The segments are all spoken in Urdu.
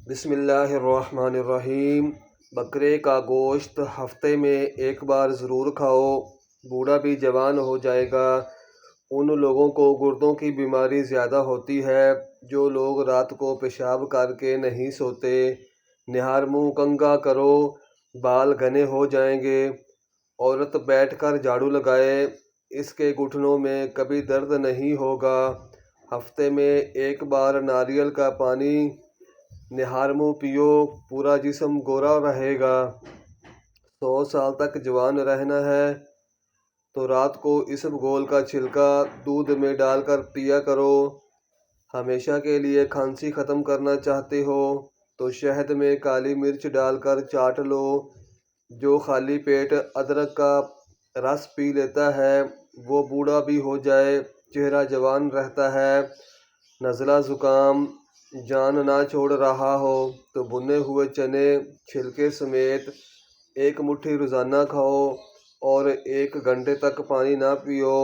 بسم اللہ الرحمن الرحیم۔ بکرے کا گوشت ہفتے میں ایک بار ضرور کھاؤ، بوڑھا بھی جوان ہو جائے گا۔ ان لوگوں کو گردوں کی بیماری زیادہ ہوتی ہے جو لوگ رات کو پیشاب کر کے نہیں سوتے۔ نہار منہ کنگھا کرو، بال گھنے ہو جائیں گے۔ عورت بیٹھ کر جھاڑو لگائے، اس کے گھٹنوں میں کبھی درد نہیں ہوگا۔ ہفتے میں ایک بار ناریل کا پانی نہار منہ پیو، پورا جسم گورا رہے گا۔ 100 سال تک جوان رہنا ہے تو رات کو اسب گول کا چھلکا دودھ میں ڈال کر پیا کرو۔ ہمیشہ کے لیے کھانسی ختم کرنا چاہتے ہو تو شہد میں کالی مرچ ڈال کر چاٹ لو۔ جو خالی پیٹ ادرک کا رس پی لیتا ہے وہ بوڑھا بھی ہو جائے چہرہ جوان رہتا ہے۔ نزلہ زکام جان نہ چھوڑ رہا ہو تو بھنے ہوئے چنے چھلکے سمیت 1 مٹھی روزانہ کھاؤ اور 1 گھنٹے تک پانی نہ پیو۔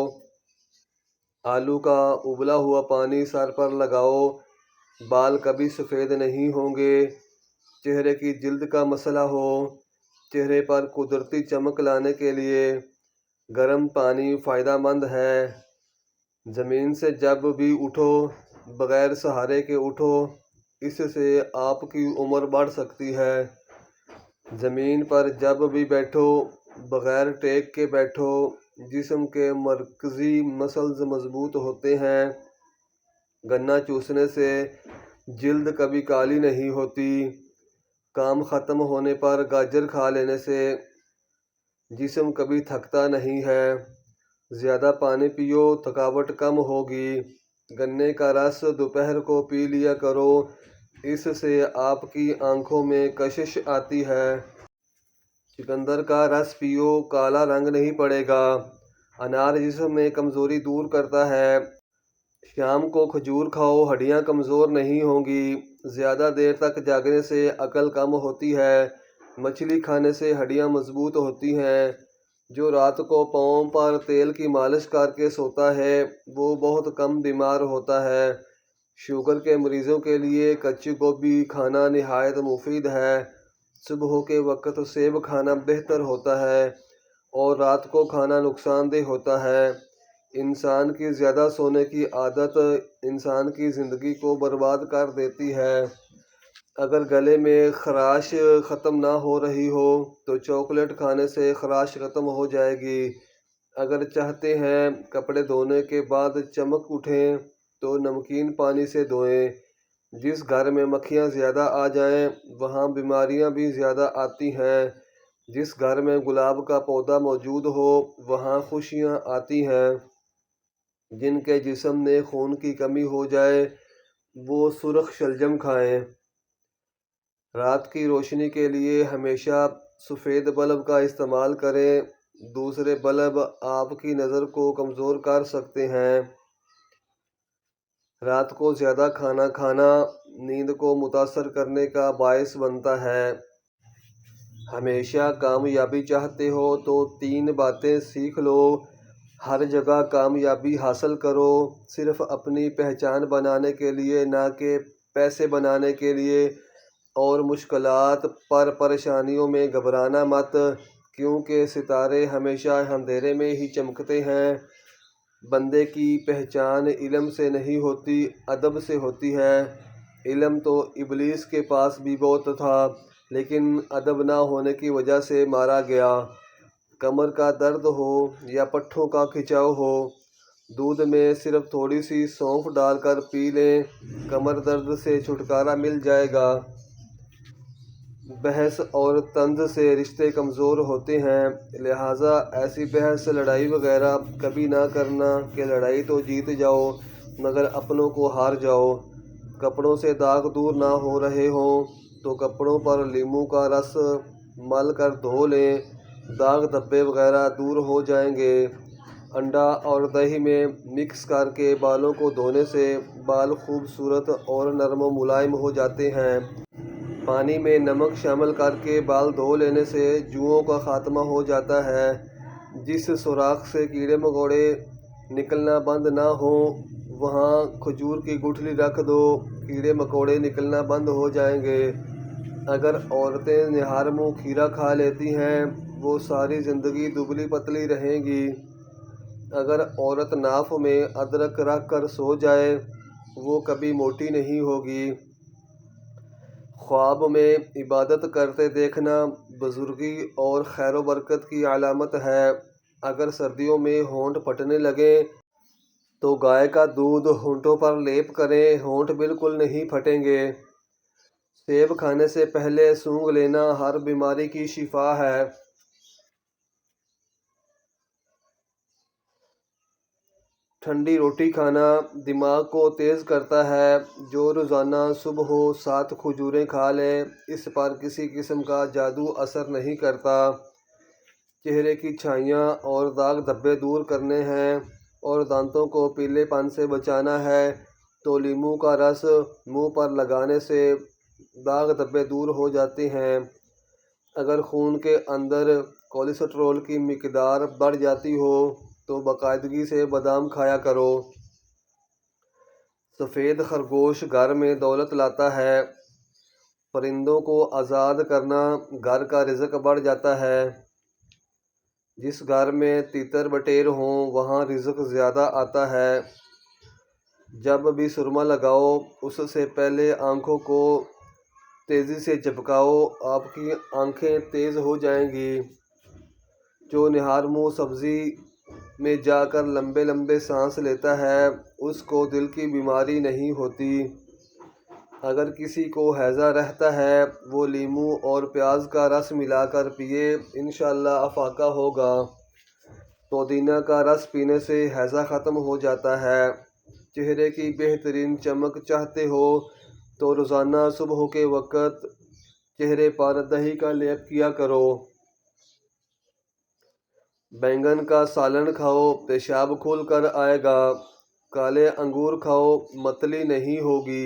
آلو کا ابلا ہوا پانی سر پر لگاؤ، بال کبھی سفید نہیں ہوں گے۔ چہرے کی جلد کا مسئلہ ہو، چہرے پر قدرتی چمک لانے کے لیے گرم پانی فائدہ مند ہے۔ زمین سے جب بھی اٹھو بغیر سہارے کے اٹھو، اس سے آپ کی عمر بڑھ سکتی ہے۔ زمین پر جب بھی بیٹھو بغیر ٹیک کے بیٹھو، جسم کے مرکزی مسلز مضبوط ہوتے ہیں۔ گنا چوسنے سے جلد کبھی کالی نہیں ہوتی۔ کام ختم ہونے پر گاجر کھا لینے سے جسم کبھی تھکتا نہیں ہے۔ زیادہ پانی پیو، تھکاوٹ کم ہوگی۔ گنے کا رس دوپہر کو پی لیا کرو، اس سے آپ کی آنکھوں میں کشش آتی ہے۔ چقندر کا رس پیو، کالا رنگ نہیں پڑے گا۔ انار جسم میں کمزوری دور کرتا ہے۔ شام کو کھجور کھاؤ، ہڈیاں کمزور نہیں ہوں گی۔ زیادہ دیر تک جاگنے سے عقل کم ہوتی ہے۔ مچھلی کھانے سے ہڈیاں مضبوط ہوتی ہیں۔ جو رات کو پاؤں پر تیل کی مالش کر کے سوتا ہے وہ بہت کم بیمار ہوتا ہے۔ شوگر کے مریضوں کے لیے کچی گوبھی کھانا نہایت مفید ہے۔ صبح کے وقت سیب کھانا بہتر ہوتا ہے اور رات کو کھانا نقصان دہ ہوتا ہے۔ انسان کی زیادہ سونے کی عادت انسان کی زندگی کو برباد کر دیتی ہے۔ اگر گلے میں خراش ختم نہ ہو رہی ہو تو چاکلیٹ کھانے سے خراش ختم ہو جائے گی۔ اگر چاہتے ہیں کپڑے دھونے کے بعد چمک اٹھیں تو نمکین پانی سے دھوئیں۔ جس گھر میں مکھیاں زیادہ آ جائیں وہاں بیماریاں بھی زیادہ آتی ہیں۔ جس گھر میں گلاب کا پودا موجود ہو وہاں خوشیاں آتی ہیں۔ جن کے جسم میں خون کی کمی ہو جائے وہ سرخ شلجم کھائیں۔ رات کی روشنی کے لیے ہمیشہ سفید بلب کا استعمال کریں، دوسرے بلب آپ کی نظر کو کمزور کر سکتے ہیں۔ رات کو زیادہ کھانا کھانا نیند کو متاثر کرنے کا باعث بنتا ہے۔ ہمیشہ کامیابی چاہتے ہو تو 3 باتیں سیکھ لو۔ ہر جگہ کامیابی حاصل کرو، صرف اپنی پہچان بنانے کے لیے نہ کہ پیسے بنانے کے لیے۔ اور مشکلات پر پریشانیوں میں گھبرانا مت، کیونکہ ستارے ہمیشہ اندھیرے میں ہی چمکتے ہیں۔ بندے کی پہچان علم سے نہیں ہوتی، ادب سے ہوتی ہے۔ علم تو ابلیس کے پاس بھی بہت تھا لیکن ادب نہ ہونے کی وجہ سے مارا گیا۔ کمر کا درد ہو یا پٹھوں کا کھچاؤ ہو، دودھ میں صرف تھوڑی سی سونف ڈال کر پی لیں، کمر درد سے چھٹکارا مل جائے گا۔ بحث اور طنز سے رشتے کمزور ہوتے ہیں، لہٰذا ایسی بحث لڑائی وغیرہ کبھی نہ کرنا کہ لڑائی تو جیت جاؤ مگر اپنوں کو ہار جاؤ۔ کپڑوں سے داغ دور نہ ہو رہے ہوں تو کپڑوں پر لیموں کا رس مل کر دھو لیں، داغ دھبے وغیرہ دور ہو جائیں گے۔ انڈا اور دہی میں مکس کر کے بالوں کو دھونے سے بال خوبصورت اور نرم و ملائم ہو جاتے ہیں۔ پانی میں نمک شامل کر کے بال دھو لینے سے جوؤں کا خاتمہ ہو جاتا ہے۔ جس سوراخ سے کیڑے مکوڑے نکلنا بند نہ ہوں وہاں کھجور کی گٹھلی رکھ دو، کیڑے مکوڑے نکلنا بند ہو جائیں گے۔ اگر عورتیں نہار منہ کھیرا کھا لیتی ہیں وہ ساری زندگی دبلی پتلی رہیں گی۔ اگر عورت ناف میں ادرک رکھ کر سو جائے وہ کبھی موٹی نہیں ہوگی۔ خواب میں عبادت کرتے دیکھنا بزرگی اور خیر و برکت کی علامت ہے۔ اگر سردیوں میں ہونٹ پھٹنے لگیں تو گائے کا دودھ ہونٹوں پر لیپ کریں، ہونٹ بالکل نہیں پھٹیں گے۔ سیب کھانے سے پہلے سونگھ لینا ہر بیماری کی شفا ہے۔ ٹھنڈی روٹی کھانا دماغ کو تیز کرتا ہے۔ جو روزانہ صبح 7 کھجوریں کھا لے اس پر کسی قسم کا جادو اثر نہیں کرتا۔ چہرے کی چھائیاں اور داغ دھبے دور کرنے ہیں اور دانتوں کو پیلے پن سے بچانا ہے تو لیموں کا رس منہ پر لگانے سے داغ دھبے دور ہو جاتے ہیں۔ اگر خون کے اندر کولیسٹرول کی مقدار بڑھ جاتی ہو تو باقاعدگی سے بادام کھایا کرو۔ سفید خرگوش گھر میں دولت لاتا ہے۔ پرندوں کو آزاد کرنا گھر کا رزق بڑھ جاتا ہے۔ جس گھر میں تیتر بٹیر ہوں وہاں رزق زیادہ آتا ہے۔ جب بھی سرما لگاؤ اس سے پہلے آنکھوں کو تیزی سے جھپکاؤ، آپ کی آنکھیں تیز ہو جائیں گی۔ جو نہار منہ سبزی میں جا کر لمبے لمبے سانس لیتا ہے اس کو دل کی بیماری نہیں ہوتی۔ اگر کسی کو ہیضہ رہتا ہے وہ لیموں اور پیاز کا رس ملا کر پیے، انشاءاللہ افاقہ ہوگا۔ پودینہ کا رس پینے سے ہیضہ ختم ہو جاتا ہے۔ چہرے کی بہترین چمک چاہتے ہو تو روزانہ صبح کے وقت چہرے پر دہی کا لیپ کیا کرو۔ بینگن کا سالن کھاؤ، پیشاب کھل کر آئے گا۔ کالے انگور کھاؤ، متلی نہیں ہوگی۔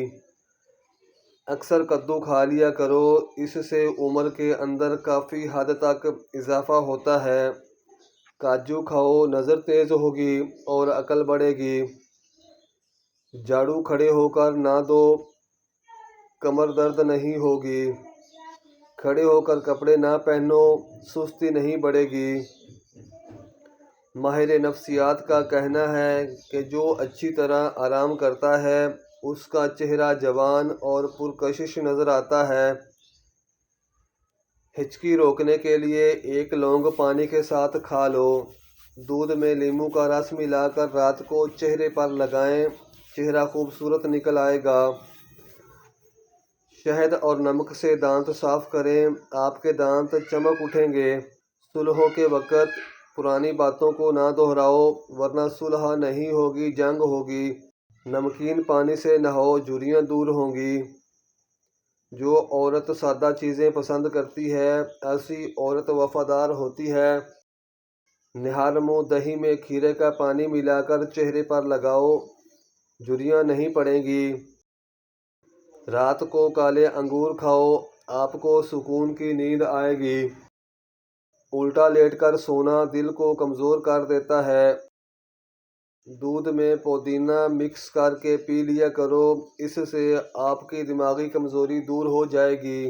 اکثر کدو کھا لیا کرو، اس سے عمر کے اندر کافی حد تک اضافہ ہوتا ہے۔ کاجو کھاؤ، نظر تیز ہوگی اور عقل بڑھے گی۔ جھاڑو کھڑے ہو کر نہ دو، کمر درد نہیں ہوگی۔ کھڑے ہو کر کپڑے نہ پہنو، سستی نہیں بڑھے گی۔ ماہر نفسیات کا کہنا ہے کہ جو اچھی طرح آرام کرتا ہے اس کا چہرہ جوان اور پرکشش نظر آتا ہے۔ ہچکی روکنے کے لیے ایک لونگ پانی کے ساتھ کھا لو۔ دودھ میں لیموں کا رس ملا کر رات کو چہرے پر لگائیں، چہرہ خوبصورت نکل آئے گا۔ شہد اور نمک سے دانت صاف کریں، آپ کے دانت چمک اٹھیں گے۔ صلح کے وقت پرانی باتوں کو نہ دہراؤ ورنہ صلح نہیں ہوگی، جنگ ہوگی۔ نمکین پانی سے نہاؤ، جھریاں دور ہوں گی۔ جو عورت سادہ چیزیں پسند کرتی ہے ایسی عورت وفادار ہوتی ہے۔ نہار منہ دہی میں کھیرے کا پانی ملا کر چہرے پر لگاؤ، جھریاں نہیں پڑیں گی۔ رات کو کالے انگور کھاؤ، آپ کو سکون کی نیند آئے گی۔ الٹا لیٹ کر سونا دل کو کمزور کر دیتا ہے۔ دودھ میں پودینہ مکس کر کے پی لیا کرو، اس سے آپ کی دماغی کمزوری دور ہو جائے گی۔